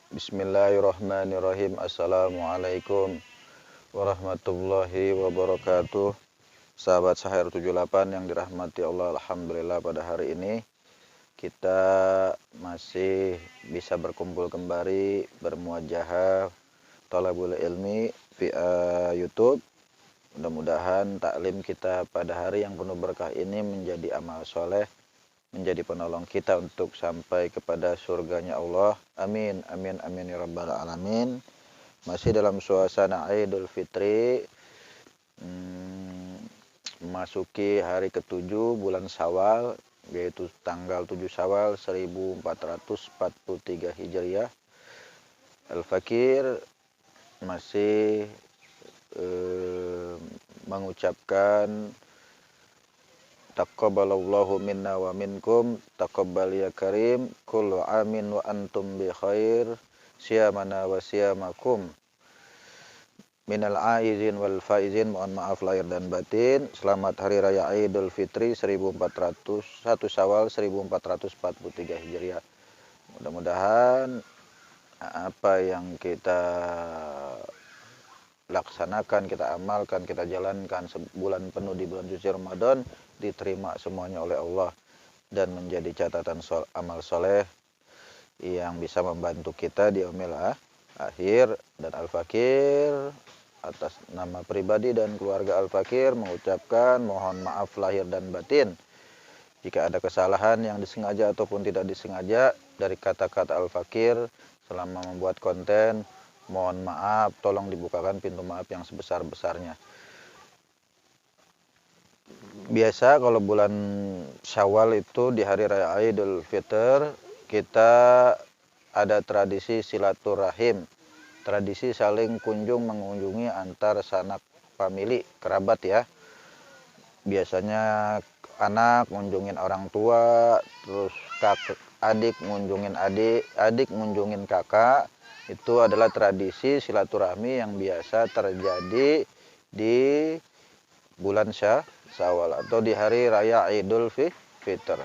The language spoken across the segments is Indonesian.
Bismillahirrahmanirrahim. Assalamualaikum warahmatullahi wabarakatuh. Sahabat Sahir 78 yang dirahmati Allah, alhamdulillah pada hari ini kita masih bisa berkumpul kembali bermuajahah thalabul ilmi via YouTube. Mudah-mudahan taklim kita pada hari yang penuh berkah ini menjadi amal soleh, menjadi penolong kita untuk sampai kepada surganya Allah. Amin, amin, amin ya rabbal alamin. Masih dalam suasana Idul Fitri, memasuki hari ke-7 bulan Syawal, yaitu tanggal 7 Syawal 1443 Hijriah. Al-Fakir masih mengucapkan taqabbalallahu minna wa minkum, taqabbal ya karim, kullu amin wa antum bi khair, siyamana wa siyamakum minal aizin wal faizin. Mohon maaf lahir dan batin. Selamat hari raya Idul Fitri 1401 Syawal 1443 Hijriah. Mudah-mudahan apa yang kita laksanakan, kita amalkan, kita jalankan sebulan penuh di bulan suci Ramadan diterima semuanya oleh Allah dan menjadi catatan amal soleh yang bisa membantu kita di yaumil akhir. Dan Al-Fakir atas nama pribadi dan keluarga Al-Fakir mengucapkan mohon maaf lahir dan batin jika ada kesalahan yang disengaja ataupun tidak disengaja dari kata-kata Al-Fakir selama membuat konten. Mohon maaf, tolong dibukakan pintu maaf yang sebesar-besarnya. Biasa kalau bulan Syawal itu di hari raya Idul Fitr kita ada tradisi silaturahim, tradisi saling kunjung mengunjungi antar sanak famili, kerabat ya. Biasanya anak ngunjungin orang tua, terus adik ngunjungin adik, adik ngunjungin kakak. Itu adalah tradisi silaturahmi yang biasa terjadi di bulan Syawal atau di hari raya Idul Fitr.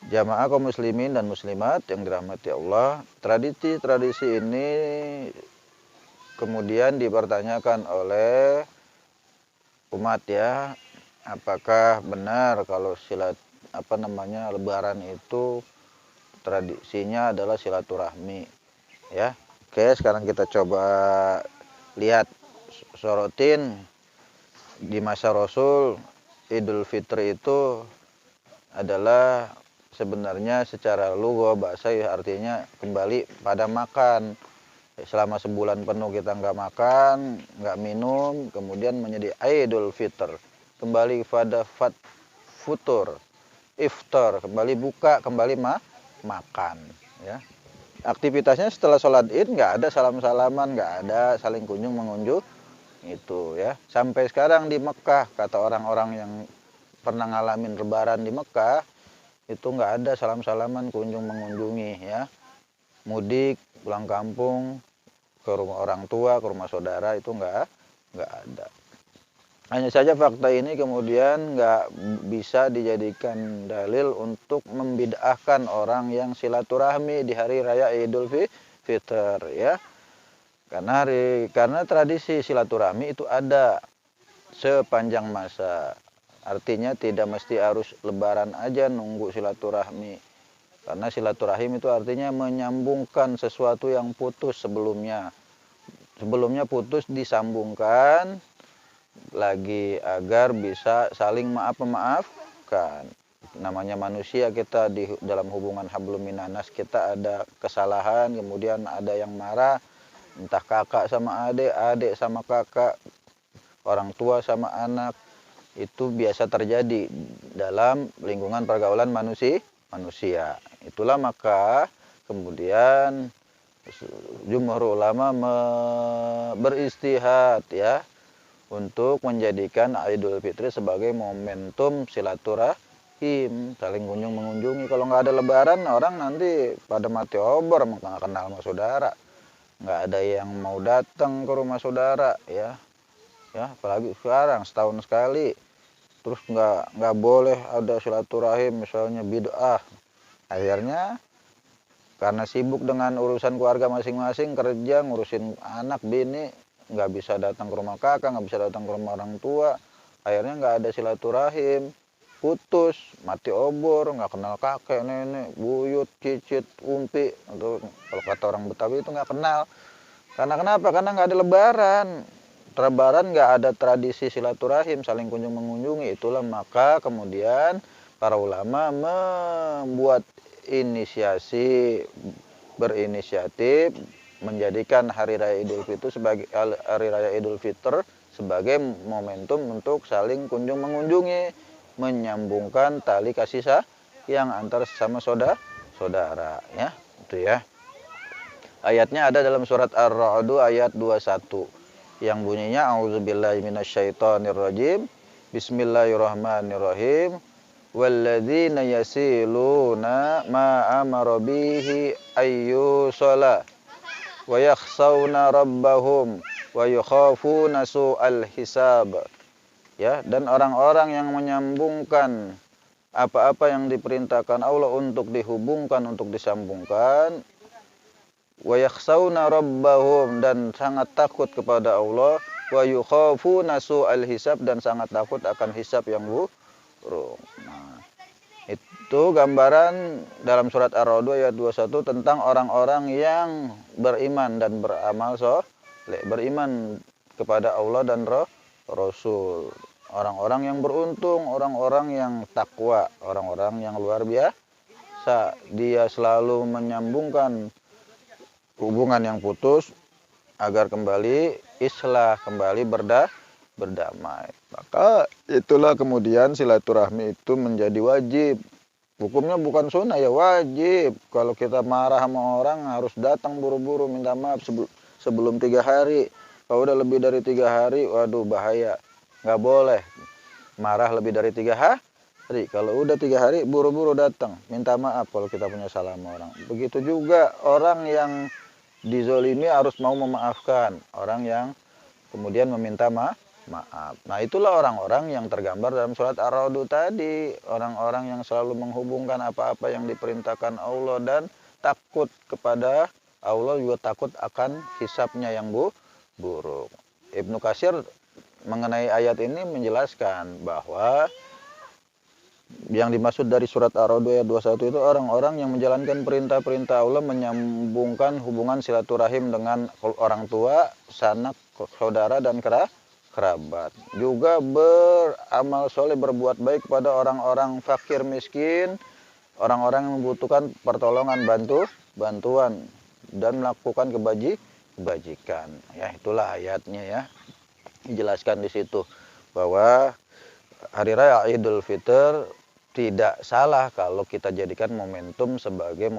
Jamaah kaum muslimin dan muslimat yang dirahmati Allah, tradisi-tradisi ini kemudian dipertanyakan oleh umat ya, apakah benar kalau lebaran itu tradisinya adalah silaturahmi ya. Oke, sekarang kita coba lihat, sorotin di masa Rasul Idul Fitri itu adalah sebenarnya secara lugha bahasa ya artinya kembali pada makan. Selama sebulan penuh kita nggak makan, nggak minum, kemudian menjadi Idul Fitr, kembali pada futur, iftar, kembali buka, kembali makan ya. Aktivitasnya setelah sholat id nggak ada salam-salaman, nggak ada saling kunjung mengunjung itu ya. Sampai sekarang di Mekah, kata orang-orang yang pernah ngalamin lebaran di Mekah, itu nggak ada salam-salaman, kunjung mengunjungi ya. Mudik, pulang kampung, ke rumah orang tua, ke rumah saudara, itu nggak ada. Hanya saja fakta ini kemudian nggak bisa dijadikan dalil untuk membid'ahkan orang yang silaturahmi di hari raya Idul Fitr ya. Karena tradisi silaturahmi itu ada sepanjang masa. Artinya tidak mesti harus lebaran aja nunggu silaturahmi. Karena silaturahim itu artinya menyambungkan sesuatu yang putus sebelumnya. Sebelumnya putus disambungkan lagi agar bisa saling memaafkan. Namanya manusia, kita di dalam hubungan hablum minanas, kita ada kesalahan, kemudian ada yang marah, entah kakak sama adik, adik sama kakak, orang tua sama anak. Itu biasa terjadi dalam lingkungan pergaulan manusia. Itulah maka kemudian jumhur ulama beristihad ya untuk menjadikan Idul Fitri sebagai momentum silaturahim, saling kunjung mengunjungi. Kalau nggak ada lebaran, orang nanti pada mati obor, nggak kenal sama saudara, nggak ada yang mau datang ke rumah saudara ya. Apalagi sekarang setahun sekali, terus nggak boleh ada silaturahim, misalnya bid'ah. Akhirnya karena sibuk dengan urusan keluarga masing-masing, kerja, ngurusin anak, bini, nggak bisa datang ke rumah kakak, nggak bisa datang ke rumah orang tua, akhirnya nggak ada silaturahim, putus, mati obor, nggak kenal kakek, nenek, buyut, cicit, umpi, atau kalau kata orang Betawi itu nggak kenal. Karena kenapa? Karena nggak ada lebaran. Lebaran nggak ada tradisi silaturahim, saling kunjung mengunjungi. Itulah maka kemudian para ulama membuat berinisiatif menjadikan hari raya Idul Fitr sebagai momentum untuk saling kunjung mengunjungi, menyambungkan tali kasih sayang antar sesama saudara ya. Itu ya. Ayatnya ada dalam surat Ar-Ra'd ayat 21 yang bunyinya a'udzubillahi minasyaitonirrajim. Bismillahirrahmanirrahim. Walladzina yasiluna ma amara bihi ayyusala wa yakhshawna rabbahum wa yukhafuna su'al hisab. Ya, dan orang-orang yang menyambungkan apa-apa yang diperintahkan Allah untuk dihubungkan, untuk disambungkan, wa yakhshawna rabbahum, dan sangat takut kepada Allah, wa yukhafuna su'al hisab, dan sangat takut akan hisab yang buruk. Nah, itu gambaran dalam surat Ar-Ra'd ayat 21 tentang orang-orang yang beriman dan beramal soleh, beriman kepada Allah dan Rasul. Orang-orang yang beruntung, orang-orang yang takwa, orang-orang yang luar biasa. Dia selalu menyambungkan hubungan yang putus agar kembali islah, kembali berdamai. Maka itulah kemudian silaturahmi itu menjadi wajib. Hukumnya bukan sunnah, ya wajib. Kalau kita marah sama orang harus datang buru-buru minta maaf sebelum 3 hari. Kalau udah lebih dari 3 hari, waduh bahaya. Nggak boleh marah lebih dari 3 hari. Kalau udah 3 hari buru-buru datang minta maaf kalau kita punya salah sama orang. Begitu juga orang yang dizolimi harus mau memaafkan orang yang kemudian meminta maaf. Nah, itulah orang-orang yang tergambar dalam surat Ar-Ra'd tadi, orang-orang yang selalu menghubungkan apa-apa yang diperintahkan Allah dan takut kepada Allah, juga takut akan hisabnya yang buruk. Ibnu Katsir mengenai ayat ini menjelaskan bahwa yang dimaksud dari surat Ar-Ra'd ayat 21 itu orang-orang yang menjalankan perintah-perintah Allah, menyambungkan hubungan silaturahim dengan orang tua, sanak, saudara, dan kerabat. Juga beramal soleh, berbuat baik kepada orang-orang fakir miskin, orang-orang yang membutuhkan pertolongan, bantuan, dan melakukan kebajikan. Ya, itulah ayatnya ya. Dijelaskan di situ bahwa hari raya Idul Fitr tidak salah kalau kita jadikan momentum sebagai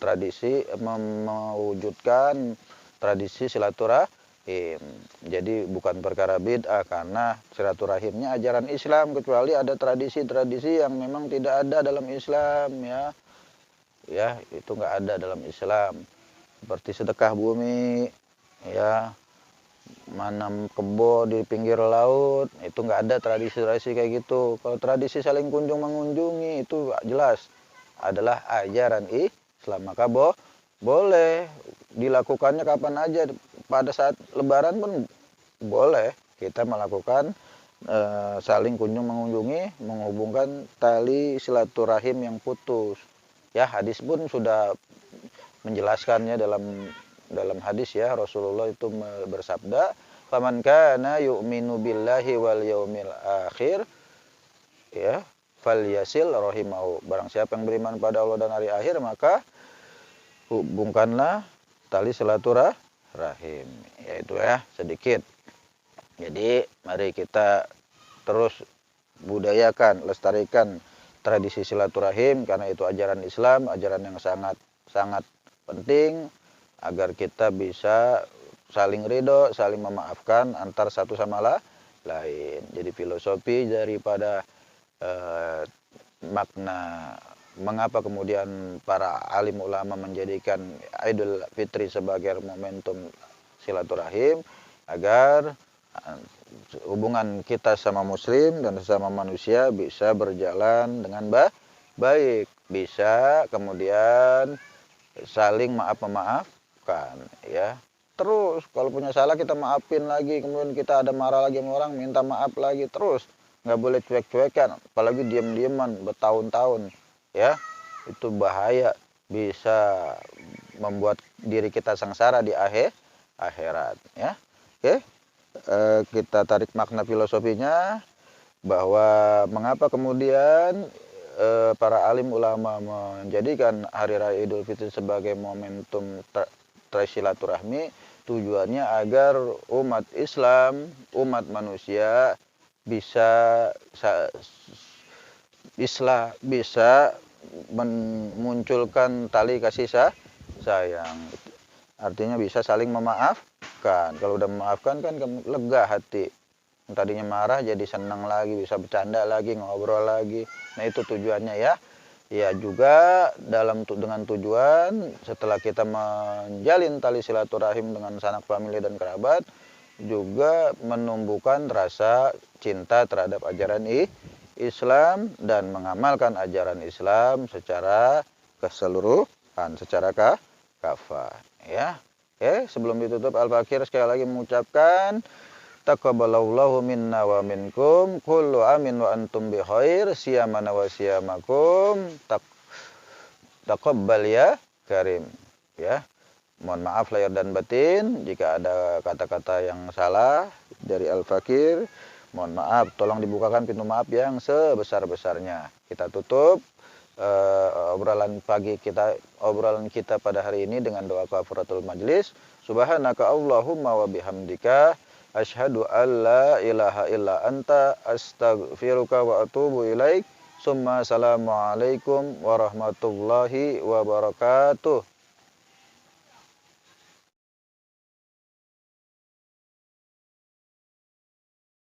tradisi, mewujudkan tradisi silaturahim. Jadi bukan perkara bid'ah, karena silaturahimnya ajaran Islam, kecuali ada tradisi-tradisi yang memang tidak ada dalam Islam ya. Ya, itu nggak ada dalam Islam. Seperti sedekah bumi ya, manam kebo di pinggir laut, itu nggak ada tradisi-tradisi kayak gitu. Kalau tradisi saling kunjung mengunjungi itu jelas adalah ajaran Islam, maka boleh dilakukannya kapan aja. Pada saat lebaran pun boleh kita melakukan saling kunjung mengunjungi, menghubungkan tali silaturahim yang putus. Ya, hadis pun sudah menjelaskannya dalam hadis ya. Rasulullah itu bersabda, "Faman kana yu'minu billahi wal yaumil akhir ya, falyasil rahimahu." Barang siapa yang beriman pada Allah dan hari akhir, maka hubungkanlah tali silaturahim. Yaitu ya sedikit. Jadi mari kita terus budayakan, lestarikan tradisi silaturahim, karena itu ajaran Islam, ajaran yang sangat sangat penting agar kita bisa saling ridho, saling memaafkan antar satu sama lain. Jadi filosofi daripada makna mengapa kemudian para alim ulama menjadikan Idul Fitri sebagai momentum silaturahim, agar hubungan kita sama muslim dan sesama manusia bisa berjalan dengan baik, bisa kemudian saling maaf-memaafkan, ya. Terus kalau punya salah kita maafin lagi, kemudian kita ada marah lagi sama orang, minta maaf lagi terus. Nggak boleh cuek-cuekan, apalagi diam-diaman bertahun-tahun, ya. Itu bahaya, bisa membuat diri kita sengsara di akhirat, ya. Oke, kita tarik makna filosofinya, bahwa mengapa kemudian para alim ulama menjadikan hari raya Idul Fitri sebagai momentum silaturahmi, tujuannya agar umat Islam, umat manusia bisa bisa memunculkan tali kasih sayang. Artinya bisa saling memaafkan. Kalau udah memaafkan kan lega hati. Yang tadinya marah jadi senang lagi, bisa bercanda lagi, ngobrol lagi. Nah, itu tujuannya, ya. Ya, juga dengan tujuan setelah kita menjalin tali silaturahim dengan sanak famili dan kerabat, juga menumbuhkan rasa cinta terhadap ajaran Islam dan mengamalkan ajaran Islam secara keseluruhan, secara kafah, ya. Oke, sebelum ditutup, Al-Fakir sekali lagi mengucapkan taqabbalallahu minna wa minkum kullu amin wa antum bi khair siyamana wa siyamakum taqabbal ya karim, ya. Mohon maaf lahir dan batin jika ada kata-kata yang salah dari Al-Fakir. Mohon maaf, tolong dibukakan pintu maaf yang sebesar-besarnya. Kita tutup obrolan kita pada hari ini dengan doa kafaratul majlis. Subhanaka Allahumma wa bihamdika asyhadu an la ilaha illa anta astaghfiruka wa atubu ilaik. Summa assalamualaikum warahmatullahi wabarakatuh.